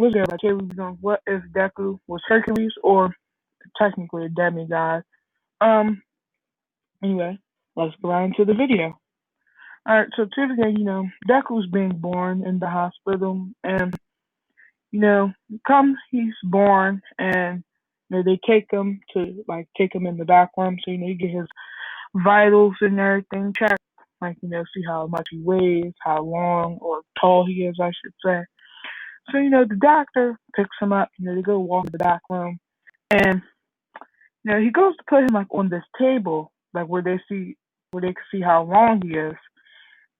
What's good? Today we're doing what if Deku was Hercules or technically a demigod. Um. Anyway, let's go right into the video. All right. So typically, Deku's being born in the hospital, and he's born, and they take him in the back room, so you get his vitals and everything checked, see how much he weighs, how long or tall he is, I should say. So, the doctor picks him up, they go walk to the back room and he goes to put him on this table, where they can see how long he is.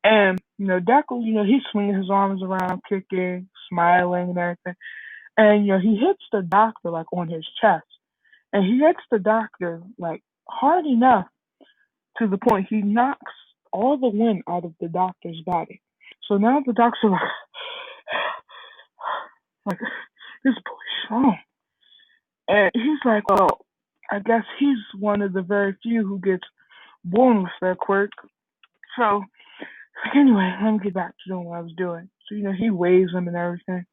And, Deku, he's swinging his arms around, kicking, smiling and everything. And, he hits the doctor on his chest. And he hits the doctor hard enough to the point he knocks all the wind out of the doctor's body. So now the doctor's like this boy's strong. And he's like, well, I guess he's one of the very few who gets born with that quirk. So, anyway, let me get back to doing what I was doing. So, he weighs him and everything.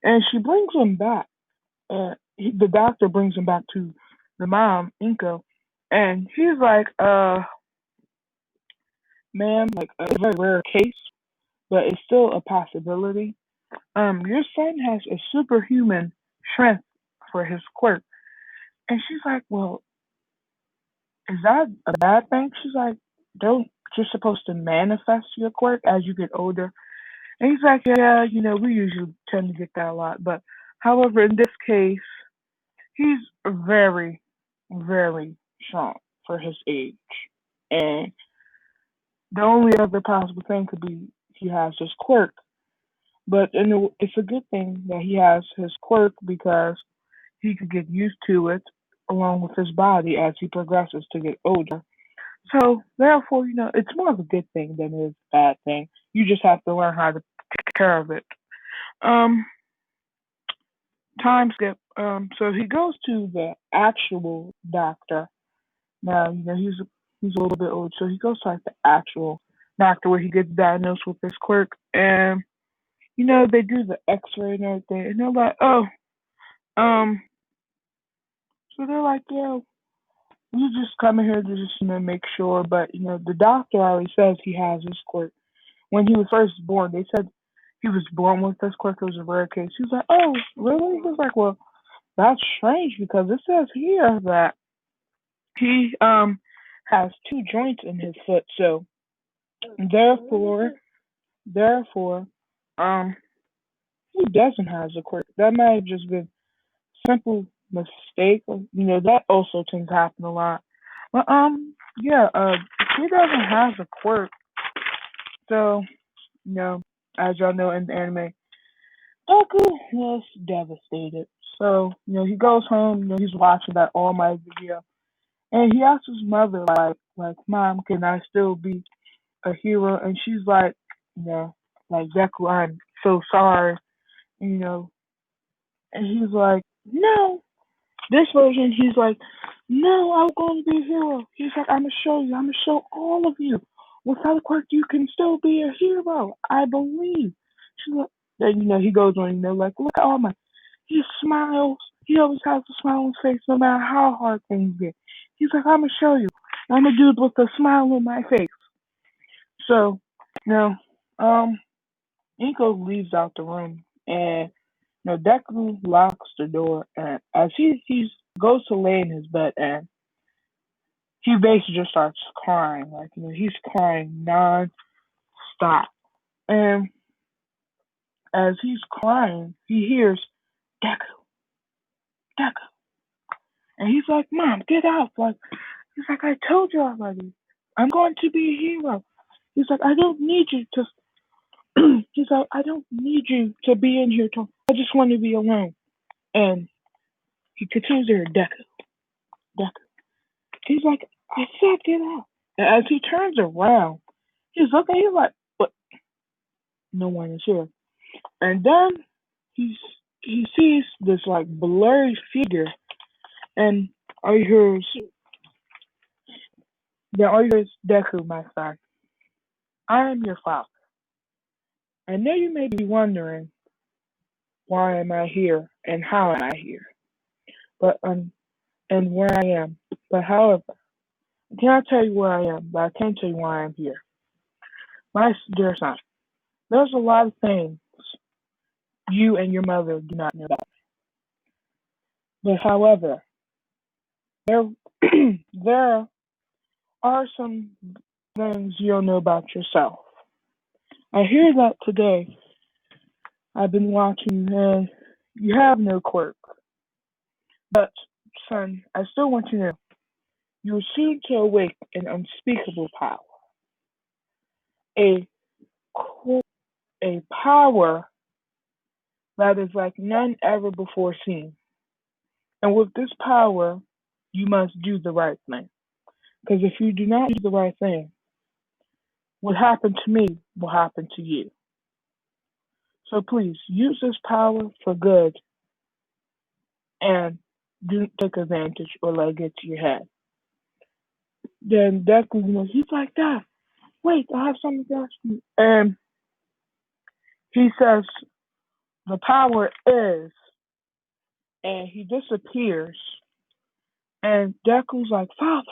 And she brings him back. The doctor brings him back to the mom, Inko. And she's like, ma'am, a very rare case, but it's still a possibility. Your son has a superhuman strength for his quirk. And she's like, well, is that a bad thing? She's like, don't you're supposed to manifest your quirk as you get older? And he's like, yeah, we usually tend to get that a lot. But however, in this case, he's very, very strong for his age. And the only other possible thing could be he has his quirk. But it's a good thing that he has his quirk because he could get used to it along with his body as he progresses to get older. So therefore, it's more of a good thing than it is a bad thing. You just have to learn how to take care of it. Um, Time skip. So he goes to the actual doctor. Now, he's a little bit old, so he goes to the actual doctor where he gets diagnosed with this quirk, and they do the X-ray and everything, and they're like, oh, um, so they're like, yeah, we just come in here to just make sure, but the doctor already says he has this quirk. When he was first born, they said he was born with this quirk. It was a rare case. He was like, oh, really? He was like, well, that's strange because it says here that he has two joints in his foot, so therefore, therefore, um, he doesn't have a quirk. That might have just been simple mistake. That also tends to happen a lot. But yeah, he doesn't have a quirk. So, you know, as y'all know in the anime, Goku was devastated. So, he goes home, he's watching that All Might video. And he asks his mother, Mom, can I still be a hero? And she's like, Deku, I'm so sorry, you know. And he's like, no. This version, he's like, no, I'm going to be a hero. He's like, I'm going to show you. I'm going to show all of you. Without a quirk, you can still be a hero. I believe. She's like, then, he goes on, look at all my. He smiles. He always has a smile on his face no matter how hard things get. He's like, I'm going to show you. I'm a dude with a smile on my face. So, you know, um, Inko leaves out the room, and Deku locks the door, and as he goes to lay in his bed, and he basically just starts crying, he's crying non-stop. And as he's crying, he hears Deku, Deku, and he's like, "Mom, get out!" He's like, "I told you already. I'm going to be a hero." He's like, "I don't need you to." He's like, "I don't need you to be in here. I just want to be alone." And he continues to hear Deku, Deku. He's like, "I said get out." And as he turns around, he's looking. He's like, "But no one is here." And then he's he sees this blurry figure, and all he hears, Deku, my son. I am your father. I know you may be wondering why am I here and how am I here, but and where I am. But however, I cannot tell you where I am, but I can tell you why I'm here. My dear son, there's a lot of things you and your mother do not know about. But however, there there are some things you don't know about yourself. I hear that today. I've been watching and you have no quirk. But son, I still want you to know you are soon to awake an unspeakable power. A a power that is like none ever before seen. And with this power, you must do the right thing. Because if you do not do the right thing, what happened to me will happen to you. So please use this power for good and do take advantage or let it get to your head. Then Deku, he's like that. Wait, I have something to ask you. And he says the power is, and he disappears. And Deku's like, Father,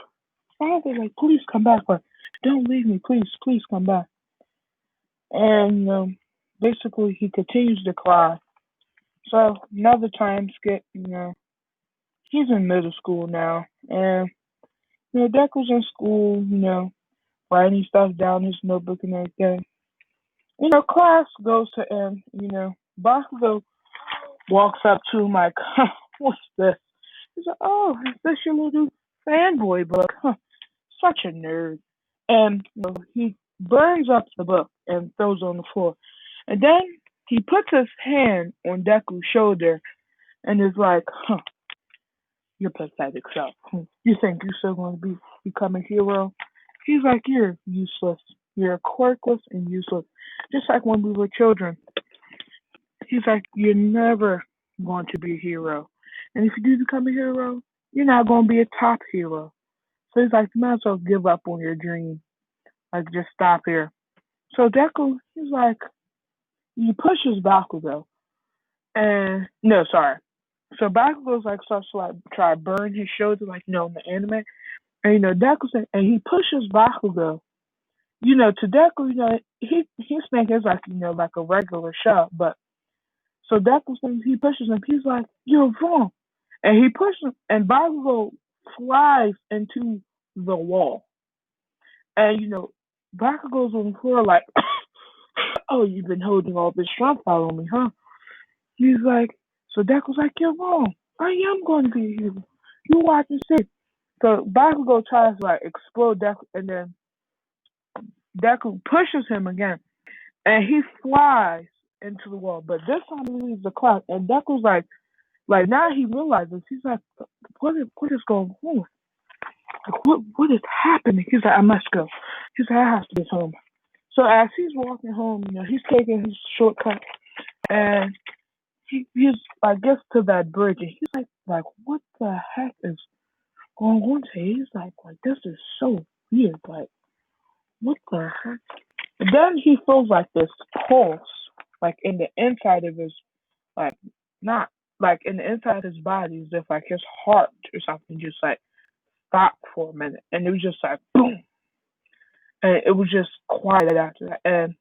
like, please come back, or don't leave me, please come back. And basically, he continues to cry. So another time skip, he's in middle school now, and Deku's in school, writing stuff down in his notebook and everything. Class goes to end. Bakugo walks up to him like, what's this? He's like, oh, is this your little fanboy book? Huh, such a nerd. And he burns up the book and throws it on the floor. And then he puts his hand on Deku's shoulder and is like, huh, you're pathetic self. You think you're still going to become a hero? He's like, you're useless. You're quirkless and useless. Just like when we were children. He's like, you're never going to be a hero. And if you do become a hero, you're not going to be a top hero. So he's like, you might as well give up on your dream. Like, just stop here. So Deku, he's like, he pushes Bakugo. And, no, sorry. So Bakugo's like, starts to like, try to burn his shoulder, like, in the anime. And, Deku said, and he pushes Bakugo. To Deku, he's thinking it's like, like a regular shot, but so Deku says he pushes him. He's like, "You're wrong," and he pushes him, and Bakugo flies into the wall. And Bakugo's on the floor like, "Oh, you've been holding all this strength out on me, huh?" He's like, so Deku's like, "You're wrong. I am going to be a hero. You watch and see." So Bakugo tries to like explode Deku, and then Deku pushes him again, and he flies into the wall. But this time he leaves the class, and Deku's like now he realizes he's like, what is going on? Like what is happening? He's like, I must go. He's like, I have to get home. So as he's walking home, he's taking his shortcut, and he's like gets to that bridge, and he's like what the heck is going on today? He's like this is so weird. Like what the heck? And then he feels like this pulse, like in the inside of his like not like in the inside of his body, as if like his heart or something just like stopped for a minute, and it was just like boom, and it was just quiet after that, and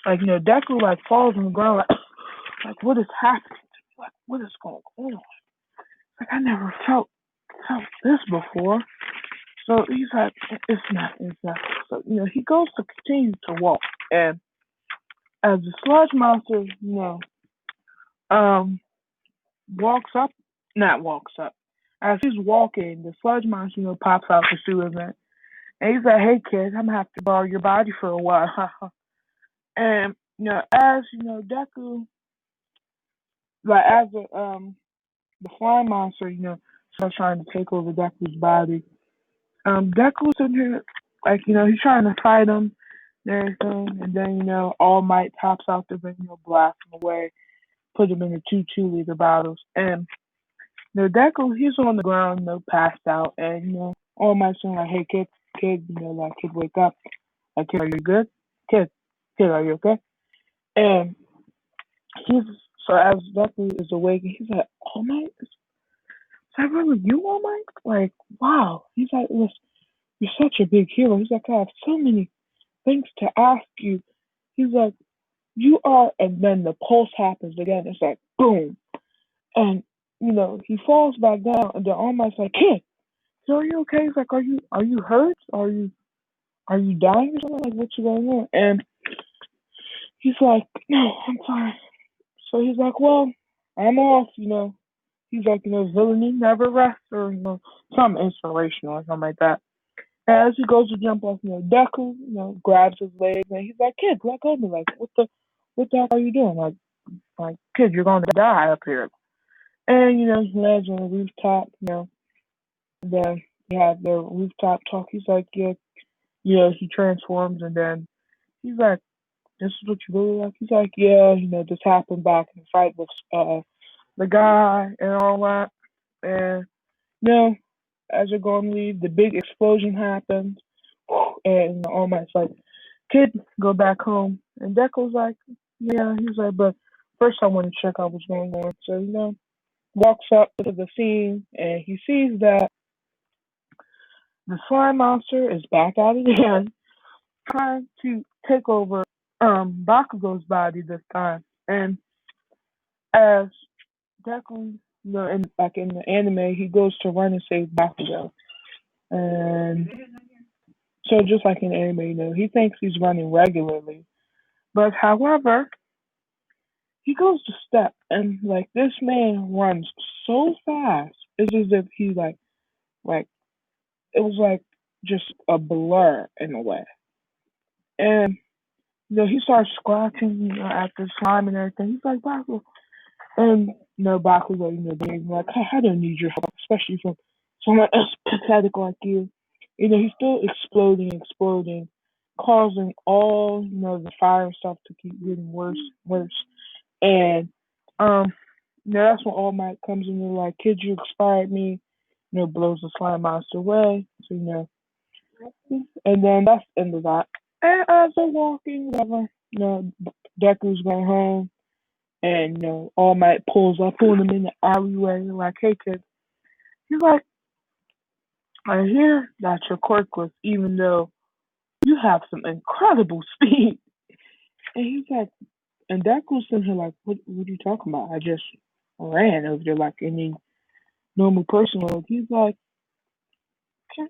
like Deku like falls on the ground like like what is happening? Like what is going on? Like I never felt this before. So he's like, it's not. So he goes to continue to walk, and as the sludge monster, um, walks up, not walks up. As he's walking, the sludge monster, pops out the sewer vent. And he's like, hey, kid, I'm going to have to borrow your body for a while. And, as, Deku, like, as the flying monster, starts trying to take over Deku's body, Deku's in here, like, he's trying to fight him and everything. And then, All Might pops out the vent, blast him away, put him in the two 2-liter bottles. And Deku, he's on the ground, passed out, and all my son like, hey kid, like kid, wake up. Like, kid, are you good? Kid, are you okay? And He's so as Deku is awake, he's like, "All Might, is that really you, All Might? Like, wow." He's like, "Listen, you're such a big hero." He's like, "I have so many things to ask you." He's like, "You are," and then the pulse happens again. It's like boom, and he falls back down, and then All Might's like, "Kid, so are you okay?" He's like, "Are you hurt? Are you dying or something? Like, what's going on?" And he's like, "No, I'm fine." So he's like, "Well, I'm off." He's like, "Villainy never rests," or some inspirational or something like that. And as he goes to jump off, Deku, grabs his legs and he's like, "Kid, let go of me. Like, what the heck are you doing? Like, kid, you're going to die up here." And he lands on the rooftop. Then they have their rooftop talk. He's like, "Yeah, yeah." He transforms, and then he's like, "This is what you really like." He's like, "Yeah, this happened back in the fight with the guy and all that." And you know, as you're going to leave, the big explosion happens, and All Might's like, "Kid, go back home." And Deku's like, "Yeah." He's like, "But first I want to check out what's going on." So walks up to the scene, and he sees that the slime monster is back at it again, trying to take over Bakugo's body this time. And as Deku, in the anime, he goes to run and save Bakugo. And so just like in anime, he thinks he's running regularly. But however, he goes to step and like this man runs so fast. It's as if he like it was like just a blur in a way. And he starts scratching, at the slime and everything. He's like, "Baku." And Baku's like, being like, I don't need your help, especially from someone as pathetic like you. He's still exploding, causing all, the fire stuff to keep getting worse, worse. And that's when All Might comes in and like, "Kid, you expired me," blows the slime monster away. So, and then that's the end of that. And as they're walking, whatever, Deku's going home. And All Might pulls up on him in the alleyway, like, "Hey kid," he's like, "I hear that you're quirkless, even though you have some incredible speed." And he's like, and Deku's sitting here like, "What are you talking about? I just ran over there like any normal person would." He's like, "Okay,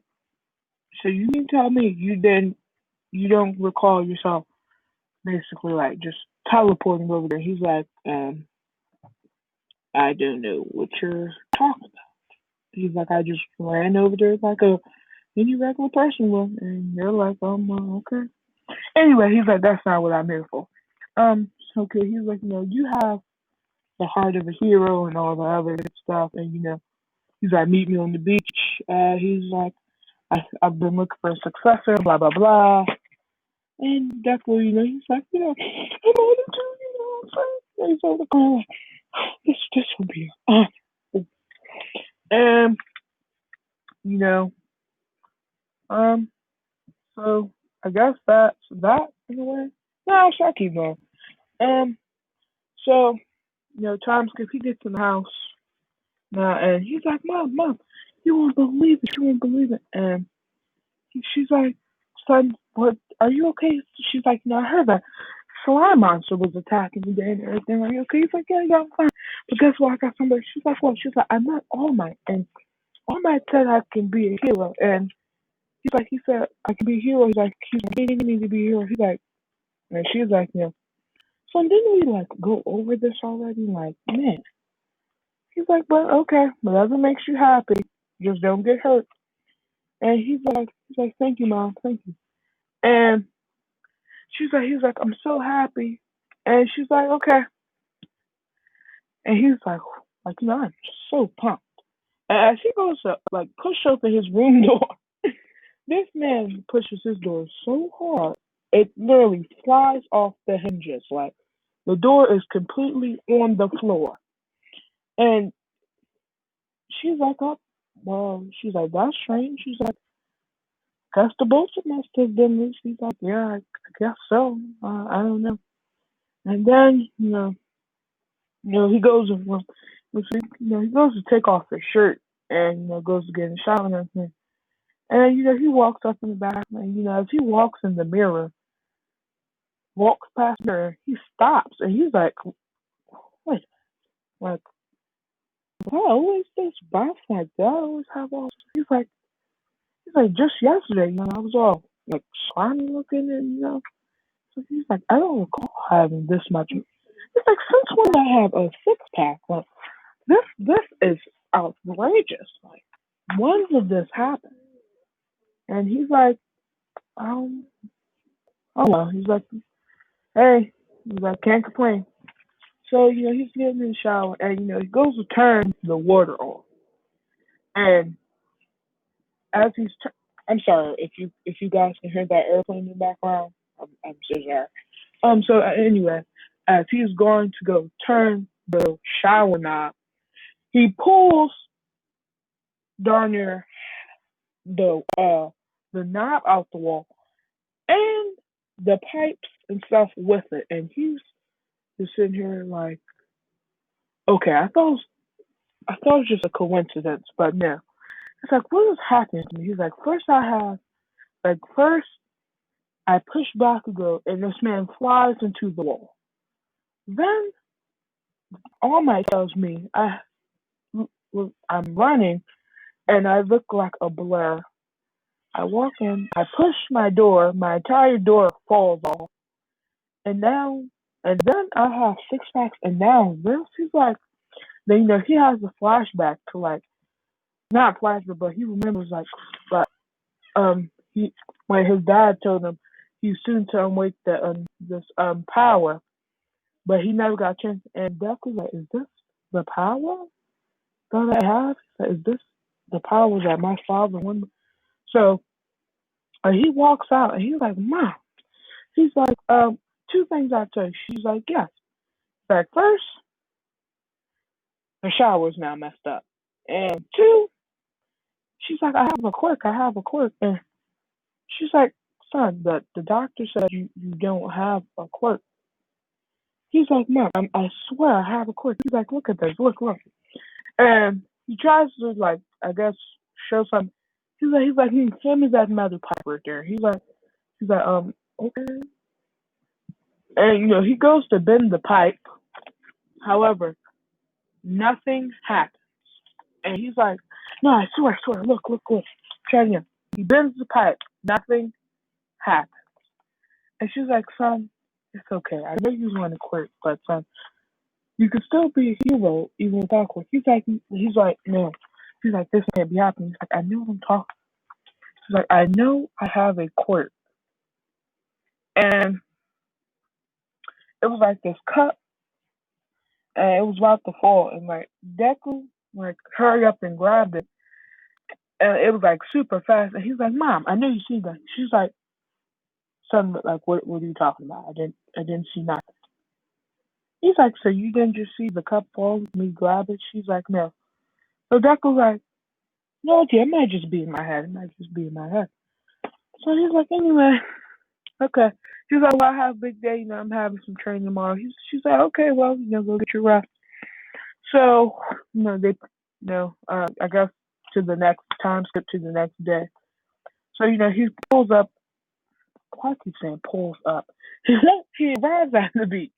so you mean tell me you don't recall yourself basically like just teleporting over there?" He's like, "I don't know what you're talking about." He's like, "I just ran over there like any regular person would." And they're like, okay." Anyway, he's like, "That's not what I'm here for." Okay, he's like, "You have the heart of a hero and all the other good stuff." And, he's like, "Meet me on the beach." He's like, I've been looking for a successor, blah, blah, blah. And definitely, he's like, "I'm on it too, what I'm saying?" And he's over the car like, this will be awesome. And, you know, um, so I guess that's that in a way. No, actually, I'll keep going. Um, so, time skip, he gets in the house now, and he's like, "Mom, you won't believe it, you won't believe it." And she's like, "Son, what, are you okay?" She's like, "No, I heard that slime monster was attacking me and everything. Are you okay?" He's like, "Yeah, I'm fine." But guess what? I got somebody. She's like, "What?" She's like, "I met All Might, and All Might said I can be a hero." And he said, "I can be a hero." He's like, "He's getting me to be a hero." He's like, and she's like, "So didn't we like go over this already?" Like, man. He's like, "But okay, whatever makes you happy, just don't get hurt." And he's like, "Thank you, Mom, thank you." And he's like, "I'm so happy." And she's like, "Okay." And he's like, I'm so pumped. And as he goes to like push open his room door, this man pushes his door so hard it literally flies off the hinges. Like the door is completely on the floor. And she's like, "Oh, well," she's like, "That's strange." She's like, "Guess the bullshit must have been loose." He's like, "Yeah, I guess so. I don't know." And then, he goes and he goes to take off his shirt and goes to get in the shower and everything. And he walks up in the bathroom and as he walks in the mirror, walks past the mirror, he stops and he's like, wait, like why always this bath like that? I always have all. He's like just yesterday, I was all like slimy looking and So he's like, I don't recall having this much. It's like since when I have a 6 pack? Like this is outrageous. Like when did this happen? And he's like, um, oh well. He's like, hey, he's like, can't complain. So he's getting in the shower and he goes to turn the water on. And as I'm sorry if you guys can hear that airplane in the background. I'm so sorry. So anyway, as he's going to go turn the shower knob, he pulls darn near the knob out the wall and the pipes and stuff with it, and he's just sitting here like, okay, I thought it was just a coincidence, but no. It's like, what is happening to me? He's like, first I push back a go, and this man flies into the wall. Then All Might tells me I'm running and I look like a blur. I walk in, I push my door, my entire door falls off, and then I have 6 packs, and now this he's like, then he has a flashback to like not flashback, but he remembers like, but he when his dad told him he's soon to awake this power, but he never got a chance, and Death was like, is this the power that I have? Is this the power that my father wanted? So he walks out and he's like, Mom. He's like, two things I tell you. She's like, yes. Like, first, the shower's now messed up. And two, she's like, I have a quirk. And she's like, son, the doctor said you don't have a quirk. He's like, Mom, I swear I have a quirk. He's like, look at this, look. And he tries to, like, I guess, show some. Hand me that metal pipe right there. He's like, okay. And, he goes to bend the pipe. However, nothing happens. And he's like, no, I swear, look. Try again. He bends the pipe. Nothing happens. And she's like, son, it's okay. I know you want to quit, but son, you can still be a hero even without quit. He's like, no. He's like, this can't be happening. He's like, I know I'm talking. He's like, I know I have a quirk. And it was like this cup, and it was about to fall. And like, Deku, like, hurry up and grab it. And it was like super fast. And he's like, Mom, I know you see that. She's like, son, like, what are you talking about? I didn't see nothing. He's like, so you didn't just see the cup fall, me grab it? She's like, no. So Deku's like, no, okay, it might just be in my head. It might just be in my head. So he's like, anyway, okay. She's like, well, I have a big day. I'm having some training tomorrow. She's like, okay, well, go get your rest. So, they, I guess to the next time skip to the next day. So, he pulls up. Why I keep saying pulls up? He arrives at the beach.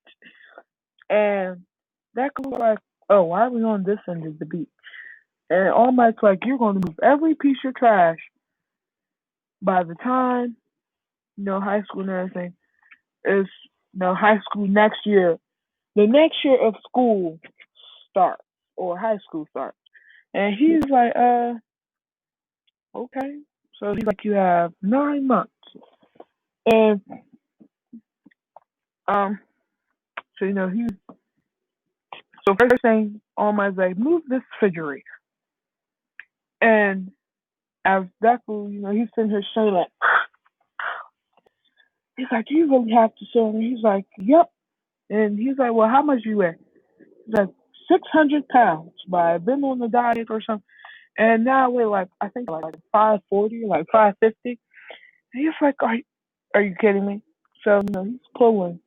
And that goes like, oh, why are we on this end of the beach? And All Might's like, you're going to move every piece of trash by the time, high school and everything is, high school next year. The next year of school starts, or high school starts. And he's like, okay. So he's like, you have 9 months. And, so, so first thing, All Might's like, move this refrigerator. And as Deku, he's sitting here showing like, he's like, you really have to show me. He's like, yep. And he's like, well, how much you weigh? He's like, 600 pounds. But I've been on the diet or something. And now I weigh like, I think like 540, like 550. And he's like, are you kidding me? So, he's pulling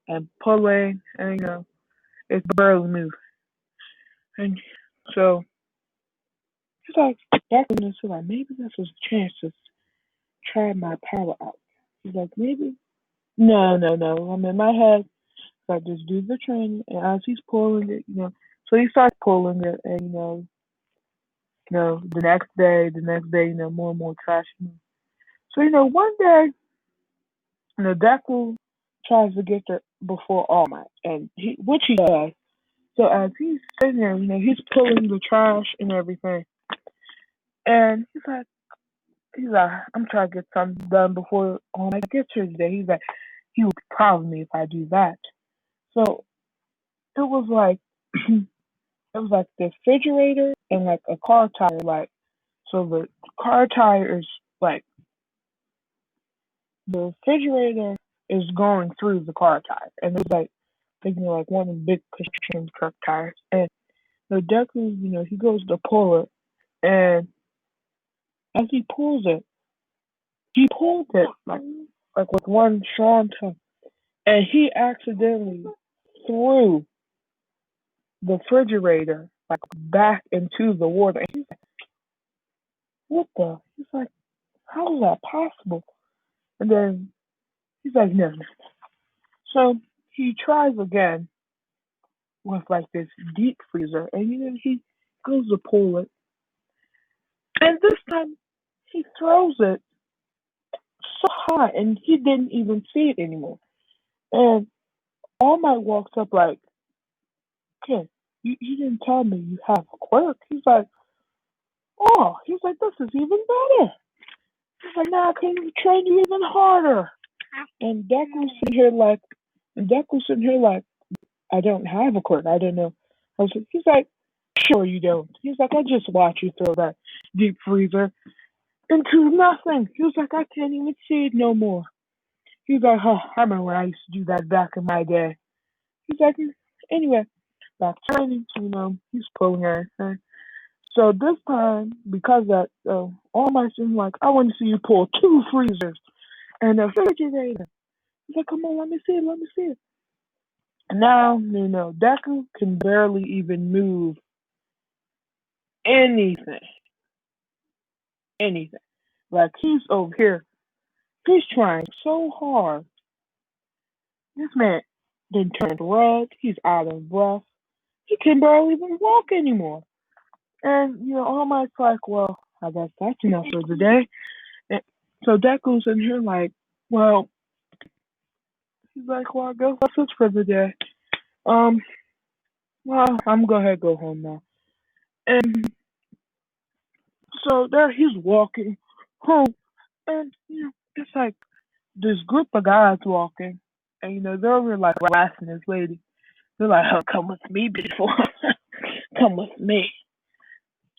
and pulling. And, It's barely moving. And so he's like, back in this, he's like, maybe this is a chance to try my power out. He's like, maybe. No, no, no. I'm in my head. So I just do the training, and as he's pulling it, so he starts pulling it, and the next day, more and more trash. So one day, Deku tries to get there before All Might, and which he does. So as he's sitting there, he's pulling the trash and everything, and he's like, I'm trying to get something done before All Might gets here today. He's like, he would be proud of me if I do that. So it was like it was like the refrigerator and like a car tire, like so the car tire is like the refrigerator is going through the car tire, and it's like thinking like one of the big construction truck tires, and the Deku, he goes to pull it, and as he pulled it like with one strong tongue, and he accidentally threw the refrigerator like back into the water. And he's like, "What the?" He's like, "How is that possible?" And then he's like, "No, no." So he tries again with like this deep freezer, and he goes to pull it, and this time he throws it so high, and he didn't even see it anymore. And All Might walks up like, "Kid, you didn't tell me you have a quirk." He's like, "Oh," he's like, "this is even better." He's like, "Now I can train you even harder." And Deku's sitting here like, "I don't have a quirk. I don't know." He's like, "Sure you don't." He's like, "I just watch you throw that deep freezer into nothing." He was like, "I can't even see it no more." He's like, "Huh, I remember when I used to do that back in my day." He's like, "Anyway, back training, he's pulling everything." So this time, because that, all my students like, "I want to see you pull two freezers and a refrigerator." He's like, "Come on, let me see it, let me see it." And now, Deku can barely even move anything, anything. Like he's over here, he's trying so hard. This man then turned red. He's out of breath. He can barely even walk anymore. And All Might's like, "Well, I guess that's enough for the day." And so Deku's in here like, "Well," he's like, "Well, I guess that's it for the day. Um, well, I'm gonna go ahead and go home now." And so there he's walking home, and it's like this group of guys walking, and they're over like harassing this lady. They're like, "Oh, come with me, beautiful, come with me."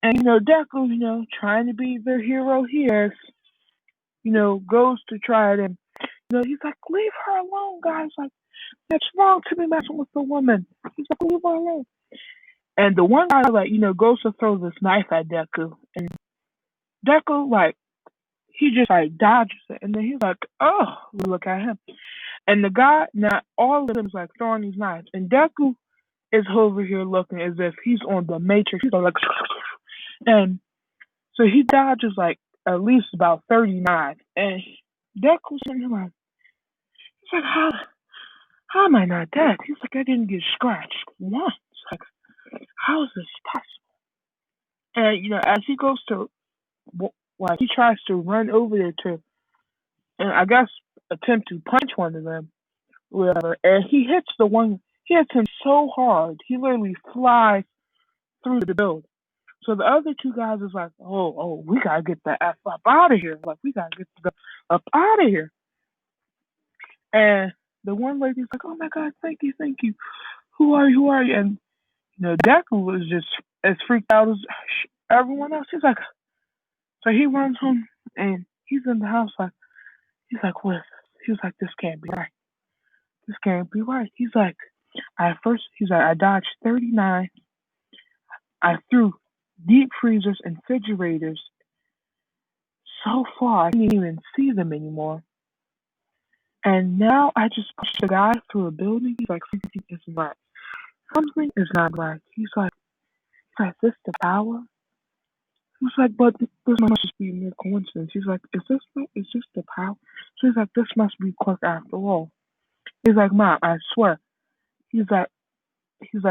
And Deku, trying to be the hero he is, goes to try it, and he's like, "Leave her alone, guys. Like, that's wrong to be messing with the woman." He's like, "Leave her alone." And the one guy, like, goes to throw this knife at Deku, and Deku, like, he just like dodges it, and then he's like, "Oh, look at him." And the guy, now all of them is like throwing these knives, and Deku is over here looking as if he's on the Matrix. He's like, and so he dodges like at least about 30 knives, and Deku's sitting here like, he's like, how am I not dead? He's like, I didn't get scratched once. Like, how is this possible? And as he goes to, like, he tries to run over there to, and I guess attempt to punch one of them, whatever, and he hits the one. He hits him so hard, he literally flies through the building. So the other two guys is like, oh, we gotta get the F up out of here. Like, we gotta get the up out of here. And the one lady's like, "Oh my God, thank you, thank you. Who are you? Who are you?" And Deku was just as freaked out as everyone else. So he runs home and he's in the house like, he's like, "What?" He was like, "This can't be right. This can't be right." He's like, "I dodged 39. I threw deep freezers and refrigerators so far I can't even see them anymore. And now I just pushed a guy through a building." He's like, "Something isn't right." something is not right. He's like, is this the power? He's like, but this must just be mere coincidence. He's like, is this the power? So he's like, this must be quirk after all. He's like, Mom, I swear. He's like,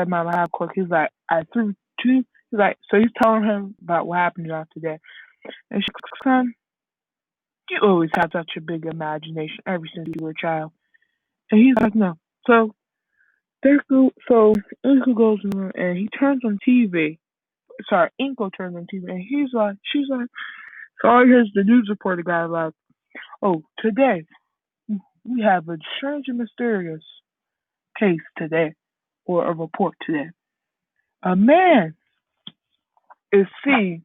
Mom, I have quirk. He's like, I threw two. He's like, so he's telling him about what happened to him today. And she's like, son, you always had such a big imagination ever since you were a child. And he's like, no. So Inko goes in and he turns on TV. Sorry, Inko turns on TV and she's like, so all here's the news reporter guy like, oh, today we have a strange and mysterious case today, or a report today. A man is seen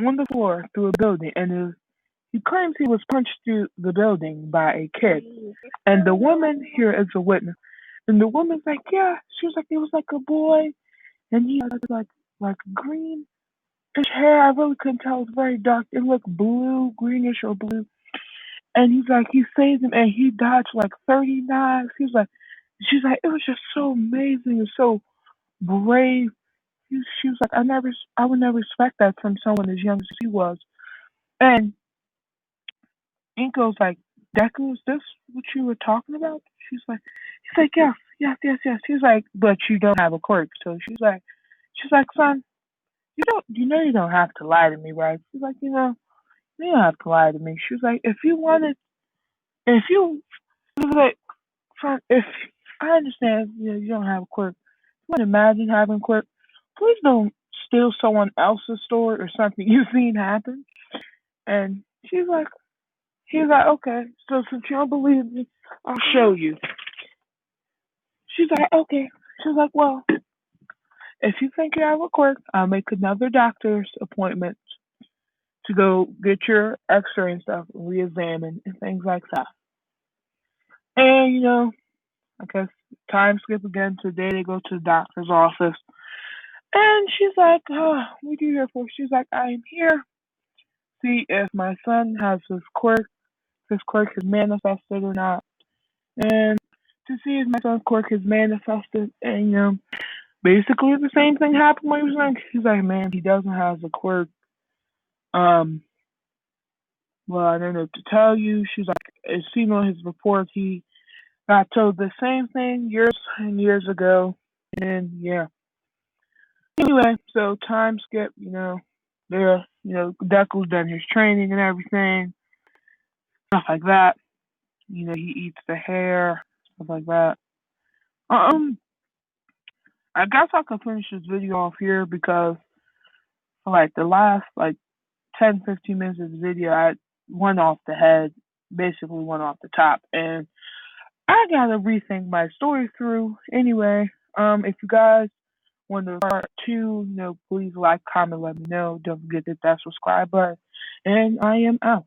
on the floor through a building, and he claims he was punched through the building by a kid. And the woman here is a witness. And the woman's like, yeah, she was like, it was like a boy, and he had like greenish hair. I really couldn't tell. It was very dark. It looked blue, greenish or blue. And he's like, he saved him, and he dodged like 30 knives. She's like, it was just so amazing and so brave. She was like, I would never expect that from someone as young as he was. And Inko's like, Deku, is this what you were talking about? He's like, yes, yes, yes, yes. She's like, but you don't have a quirk. So she's like, son, you don't have to lie to me, right? She's like, you don't have to lie to me. She was like, if you, she was like, son, if I understand, you don't have a quirk. You want to imagine having a quirk? Please don't steal someone else's story or something you've seen happen. And he's like, okay, so since you don't believe me, I'll show you. She's like, okay. She's like, well, if you think you have a quirk, I'll make another doctor's appointment to go get your X-ray and stuff, re-examine and things like that. And I guess time skip again. Today they go to the doctor's office, and she's like, oh, what are you here for? She's like, I am here. See if my son has his quirk has manifested or not, and to see if my son's quirk has manifested. And basically the same thing happened when he was young. He's like, man, he doesn't have the quirk. Um, well, I don't know what to tell you. She's like, as seen on his report, he got told the same thing years and years ago. And yeah. Anyway, so time skip, there, Deku's done his training and everything, stuff like that. He eats the hair, stuff like that. Um, I guess I can finish this video off here because for like the last like 10, 15 minutes of the video, I went off the head, basically went off the top, and I gotta rethink my story through. Anyway, if you guys want to part two, please like, comment, let me know. Don't forget to hit that subscribe button, and I am out.